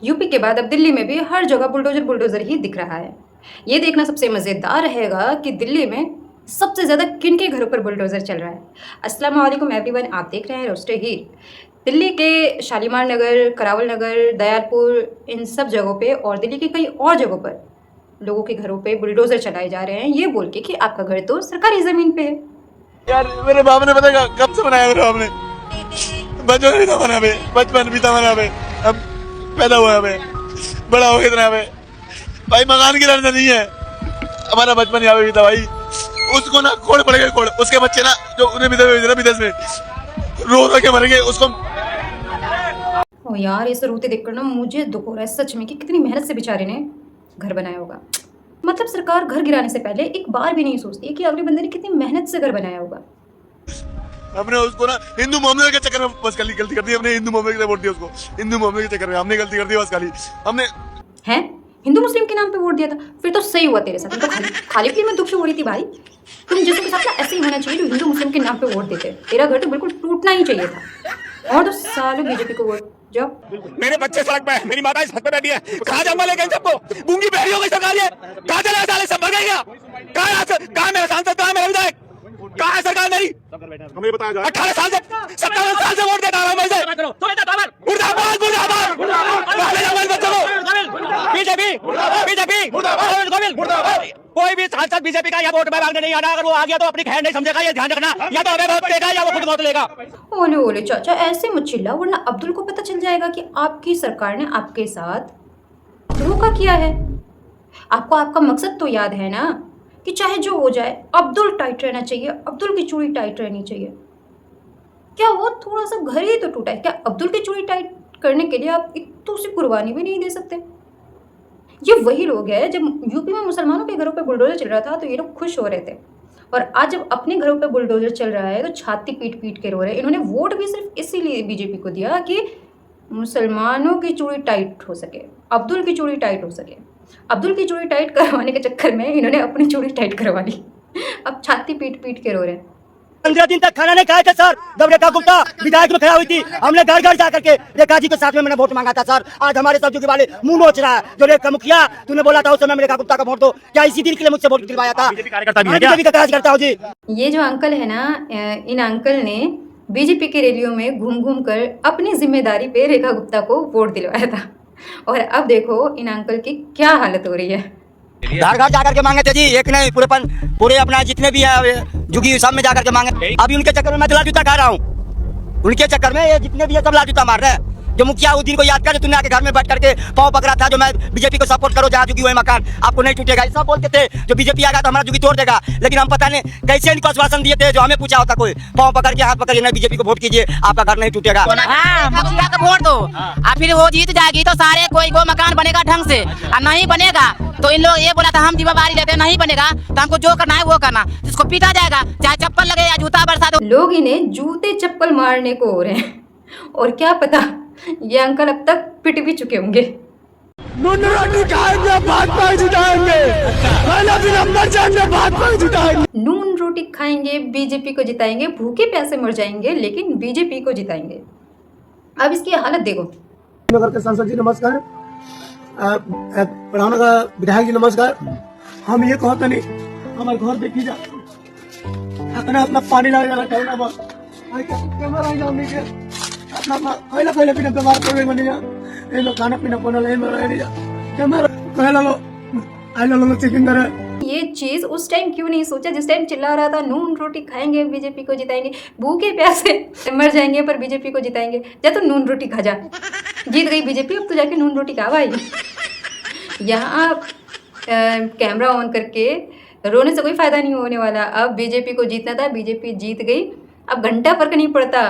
UP के बाद अब दिल्ली में भी हर जगह बुलडोजर बुलडोजर ही दिख रहा है। ये देखना सबसे मज़ेदार रहेगा कि दिल्ली में सबसे ज़्यादा किन के घरों पर बुलडोजर चल रहा है। अस्सलाम वालेकुम एवरीवन, आप देख रहे हैं रोस्टर हीट। दिल्ली के शालीमार नगर, करावल नगर, दयालपुर, इन सब जगहों पे और दिल्ली की कई और जगहों पर लोगों के घरों पे बुलडोजर चलाए जा रहे हैं, ये बोल के कि आपका घर तो सरकारी ज़मीन पे है। यार मेरे बाप ने पता कब से बनाया मेरे बाप ने, बचपन भी था बना पे, बचपन भी था बना पे, अब पैदा हुआ है, बड़ा हो कितना पे भाई, मकान की लड़ना नहीं है, हमारा बचपन यहाँ पे भी था भाई। उसको ना कोड़ पड़ेगा, कोड़ उसके बच्चे ना जो उन्हें विदेश में रो रो के मरेंगे उसको। ओ यार, ये सब रोते देखकर ना मुझे दुख हो रहा है सच में कि कितनी मेहनत से बेचारे ने घर बनाया होगा। मतलब सरकार घर गिराने से पहले एक बार भी नहीं सोचती है कि अगले बंदे ने कितनी मेहनत से घर बनाया होगा। हमने उसको ना हिंदू मोहम्मद के चक्कर में बस गलती कर दी हमने, हिंदू मोहम्मद के वोट दिया उसको, हिंदू मोहम्मद के चक्कर में हमने गलती कर दी बस खाली हमने। हैं, हिंदू मुस्लिम के नाम पे वोट दिया था? फिर तो सही हुआ तेरे साथ। तो खाली पीली में दुख से हो रही थी भाई। तुम जिसके साथ ना ऐसे ही होना चाहिए जो हिंदू मुस्लिम के नाम पे वोट देते। तेरा घर तो बिल्कुल टूटना ही चाहिए था। और तो सालों बीजेपी को वोट जाओ। मेरे बच्चे सड़क पे है, मेरी माता इस हद पे बैठी है, कहाँ जाऊंगा लेके इन सबको? गूंगी बहरी हो गई सरकार, ये कहाँ चले साले, सब भर गए क्या? कहाँ मेरा सांसद, कहाँ मेरा विधायक, कहाँ है सरकार मेरी? हमें बताया जाए 18 साल से 17 साल से वोट देता रहा मैं इसे। मुर्दाबाद मुर्दाबाद बीजेपी बीजेपी। कोई भी सांसद बीजेपी का या वोट में मांगने नहीं आना, अगर वो आ गया तो अपनी खैर नहीं समझेगा, ये ध्यान रखना। या तो हमें वोट देगा या वो खुद वोट लेगा। ओले ओले चाचा, ऐसे मत चिल्ला वरना अब्दुल को पता चल जाएगा कि आपकी सरकार ने आपके साथ धोखा किया है। आपको आपका मकसद तो याद है ना कि चाहे जो हो जाए अब्दुल टाइट रहना चाहिए, अब्दुल की चूड़ी टाइट रहनी चाहिए। क्या वो थोड़ा सा घर ही तो टूटा है, क्या अब्दुल की चूड़ी टाइट करने के लिए आप एक तो उसे कुर्बानी भी नहीं दे सकते? ये वही लोग हैं जब यूपी में मुसलमानों के घरों पे बुलडोजर चल रहा था तो ये लोग खुश हो रहे थे, और आज जब अपने घरों पे बुलडोजर चल रहा है तो छाती पीट पीट के रो रहे हैं। इन्होंने वोट भी सिर्फ इसीलिए बीजेपी को दिया कि मुसलमानों की चूड़ी टाइट हो सके, अब्दुल की चूड़ी टाइट हो सके। अब्दुल की चूड़ी टाइट करवाने के चक्कर में इन्होंने अपनी चूड़ी टाइट करवा ली। अब छाती पीट पीट के रो रहे हैं। 15 दिन तक खाना नहीं खाए थे सर, जब रेखा गुप्ता विधायक में खड़ा हुई थी। हमने घर घर जाकर के रेखा जी के साथ में मैंने वोट मांगा था सर। आज हमारे सब्जी के वाले मुंह नोच रहा है। जो रेखा मुखिया तूने बोला था उस समय रेखा गुप्ता का वोट दो, क्या इसी दिन के लिए मुझसे वोट दिलवाया था? बीजेपी का कार्यकर्ता हूँ जी। ये जो अंकल है ना, इन अंकल ने बीजेपी की रैलियों में घूम घूम कर अपनी जिम्मेदारी पे रेखा गुप्ता को वोट दिलवाया था, और अब देखो इन अंकल की क्या हालत हो रही है। घर घर जाकर के मांगे थे जी, एक नहीं पूरे अपना जितने भी है जुगी सब में जाकर के मांगे। अभी उनके चक्कर में मैं लाल जूता खा रहा हूँ, उनके चक्कर में ये जितने भी है सब लाल जूता मार रहे हैं। जो मुखिया उस दिन को याद कर, तूने आके घर में बैठ करके पाँव पकड़ा था, जो मैं बीजेपी को सपोर्ट करो, जहाँ जुगी हुए मकान आपको नहीं टूटेगा, सब बोलते थे। जो बीजेपी आएगा तो हमारा जुगी तोड़ देगा, लेकिन हम पता नहीं कैसे इनको आश्वासन दिए थे, जो हमें पूछा होता कोई पाँव पकड़ के हाथ पकड़ के, बीजेपी को वोट कीजिए आपका घर नहीं टूटेगा। मुखिया को वोट दो और फिर वो जीत जाएगी तो सारे कोई वो मकान बनेगा ढंग से, और नहीं बनेगा तो इन लोग ये बोला था हम जिम्मेवारी लेते हैं, नहीं बनेगा तो हमको जो करना है वो करना, जिसको पीटा जाएगा चाहे चप्पल लगे या जूता बरसा दो। लोग इन्हें जूते चप्पल मारने को हो रहे हैं, और क्या पता ये अंकल अब तक पिट भी चुके होंगे। नून रोटी खाएंगे, भाजपा जिताएंगे, खाना पीना मर जाएंगे, भाजपा जिताएंगे। नून रोटी खाएंगे, बीजेपी को जिताएंगे, भूखे प्यासे मर जाएंगे लेकिन बीजेपी को जिताएंगे। अब इसकी हालत देखो। नगर के सांसद जी नमस्कार, प्रधान का विधायक जी नमस्कार। हम ये कहते नहीं हमारे घर देखी जा अपना अपना पानी लगा जाना बस अपना पहले पीना बीमार पड़ गई बनी जा खाना पीना बनल ये चीज उस टाइम क्यों नहीं सोचा जिस टाइम चिल्ला रहा था नून रोटी खाएंगे बीजेपी को जिताएंगे, भूखे प्यासे मर जाएंगे पर बीजेपी को जिताएंगे। जा तो नून रोटी खा जा, जीत गई बीजेपी, अब तो जाके नून रोटी खा भाई। यहाँ कैमरा ऑन करके रोने से कोई फायदा नहीं होने वाला। अब बीजेपी को जीतना था, बीजेपी जीत गई, अब घंटा फर्क नहीं पड़ता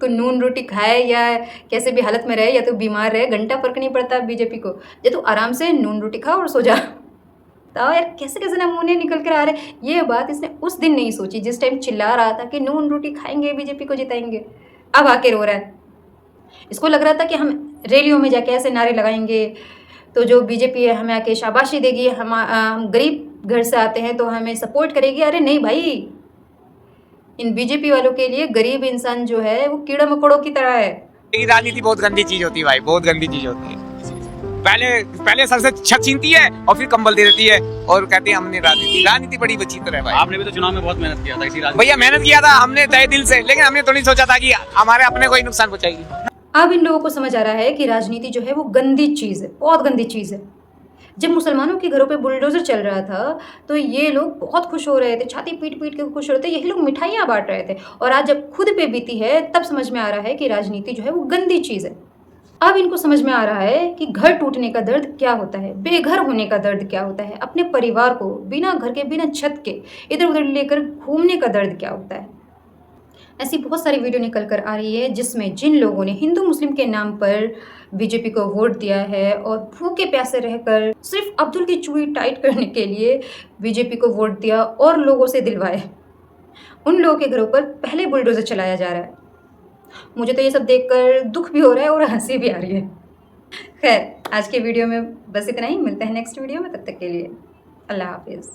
तो नून रोटी खाए या कैसे भी हालत में रहे या तो बीमार रहे, घंटा फर्क नहीं पड़ता बीजेपी को। या तो आराम से नून रोटी खा और सो जा। तो यार कैसे कैसे नमूने निकल कर आ रहे। ये बात इसने उस दिन नहीं सोची जिस टाइम चिल्ला रहा था कि नून रोटी खाएंगे बीजेपी को जिताएंगे, अब आके रो रहा है। इसको लग रहा था कि हम रैलियों में जाके ऐसे नारे लगाएंगे तो जो बीजेपी है हमें आके शाबाशी देगी, हम गरीब घर से आते हैं तो हमें सपोर्ट करेगी। अरे नहीं भाई, इन बीजेपी वालों के लिए गरीब इंसान जो है वो कीड़ा मकोड़ों की तरह है। राजनीति बहुत गंदी चीज होती है भाई, बहुत गंदी चीज होती है। पहले सर से छत छीनती है और फिर कंबल दे देती है और कहते हैं हमने राजनीति बड़ी विचित्र है भाई। आपने भी तो चुनाव में बहुत मेहनत किया था इसी राजनीति। भैया मेहनत किया था हमने तहे दिल से, लेकिन हमने तो नहीं सोचा था कि हमारे अपने को ही नुकसान पहुंचाएगी। अब इन लोगों को समझ आ रहा है कि राजनीति जो है वो गंदी चीज़ है, बहुत गंदी चीज़ है। जब मुसलमानों के घरों पे बुलडोजर चल रहा था तो ये लोग बहुत खुश हो रहे थे, छाती पीट पीट के खुश हो रहे थे, यही लोग मिठाइयाँ बांट रहे थे। और आज जब खुद पे बीती है तब समझ में आ रहा है कि राजनीति जो है वो गंदी चीज़ है। अब इनको समझ में आ रहा है कि घर टूटने का दर्द क्या होता है, बेघर होने का दर्द क्या होता है, अपने परिवार को बिना घर के बिना छत के इधर उधर लेकर घूमने का दर्द क्या होता है। ऐसी बहुत सारी वीडियो निकल कर आ रही है जिसमें जिन लोगों ने हिंदू मुस्लिम के नाम पर बीजेपी को वोट दिया है और भूखे प्यासे रहकर सिर्फ अब्दुल की चूड़ी टाइट करने के लिए बीजेपी को वोट दिया और लोगों से दिलवाए, उन लोगों के घरों पर पहले बुलडोजर चलाया जा रहा है। मुझे तो ये सब देखकर दुख भी हो रहा है और हंसी भी आ रही है। खैर, आज के वीडियो में बस इतना ही। मिलते हैं नेक्स्ट वीडियो में, तब तक के लिए अल्लाह हाफिज़।